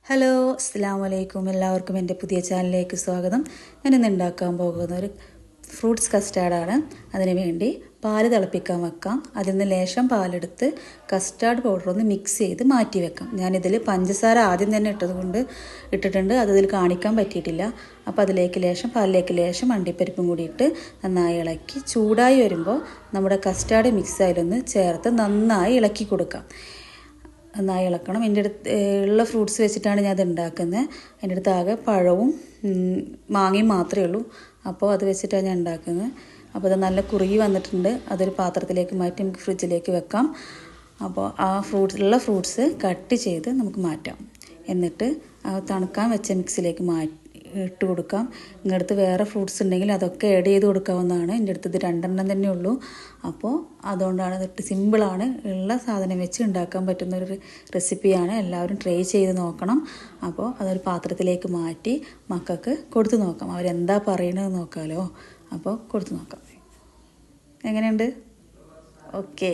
Hello, അസ്സലാമു അലൈക്കും. എല്ലാവർക്കും എൻ്റെ പുതിയ ചാനലിലേക്ക് സ്വാഗതം. ഞാനിന്ന് ഉണ്ടാക്കാൻ പോകുന്ന ഒരു ഫ്രൂട്ട്സ് കസ്റ്റാർഡാണ്. അതിന് വേണ്ടി പാല് തിളപ്പിക്കാൻ വെക്കാം. അതിൽ നിന്ന് ലേശം പാലെടുത്ത് കസ്റ്റാർഡ് പൗഡർ ഒന്ന് മിക്സ് ചെയ്ത് മാറ്റി വെക്കാം. ഞാനിതിൽ പഞ്ചസാര ആദ്യം തന്നെ ഇട്ടിട്ടുണ്ട്. അതിൽ കാണിക്കാൻ പറ്റിയിട്ടില്ല. അപ്പോൾ പാലിലേക്ക് ലേശം അണ്ടിപ്പരിപ്പും കൂടി ഇട്ട് നന്നായി ഇളക്കി ചൂടായി വരുമ്പോൾ നമ്മുടെ കസ്റ്റാർഡ് മിക്സ് അതിലൊന്ന് ചേർത്ത് നന്നായി ഇളക്കി കൊടുക്കാം. നന്നായി ഇളക്കണം. എൻ്റെ അടുത്ത് ഉള്ള ഫ്രൂട്ട്സ് വെച്ചിട്ടാണ് ഞാൻ അത് ഉണ്ടാക്കുന്നത്. എൻ്റെ അടുത്ത് ആകെ പഴവും മാങ്ങയും മാത്രമേ ഉള്ളൂ. അപ്പോൾ അത് വെച്ചിട്ടാണ് ഞാൻ ഉണ്ടാക്കുന്നത്. അപ്പോൾ അത് നല്ല കുറുകി വന്നിട്ടുണ്ട്. അതൊരു പാത്രത്തിലേക്ക് മാറ്റി നമുക്ക് ഫ്രിഡ്ജിലേക്ക് വെക്കാം. അപ്പോൾ ആ ഫ്രൂട്ട്സ് കട്ട് ചെയ്ത് നമുക്ക് മാറ്റാം. എന്നിട്ട് ആ തണുക്കാൻ വെച്ച മിക്സിലേക്ക് ഇട്ട് കൊടുക്കാം. നിങ്ങളുടെ അടുത്ത് വേറെ ഫ്രൂട്ട്സ് ഉണ്ടെങ്കിൽ അതൊക്കെ ആഡ് ചെയ്ത് കൊടുക്കാവുന്നതാണ്. എൻ്റെ അടുത്ത് ഇത് 2 തന്നെ ഉള്ളൂ. അപ്പോൾ അതുകൊണ്ടാണ് ഇതിട്ട് സിമ്പിളാണ്. ഉള്ള സാധനം വെച്ച് ഉണ്ടാക്കാൻ പറ്റുന്നൊരു റെസിപ്പിയാണ്. എല്ലാവരും ട്രൈ ചെയ്ത് നോക്കണം. അപ്പോൾ അതൊരു പാത്രത്തിലേക്ക് മാറ്റി മക്കൾക്ക് കൊടുത്തു നോക്കാം. അവരെന്താ പറയണത് നോക്കാമല്ലോ. അപ്പോൾ കൊടുത്തു നോക്കാം. എങ്ങനെയുണ്ട്? ഓക്കേ.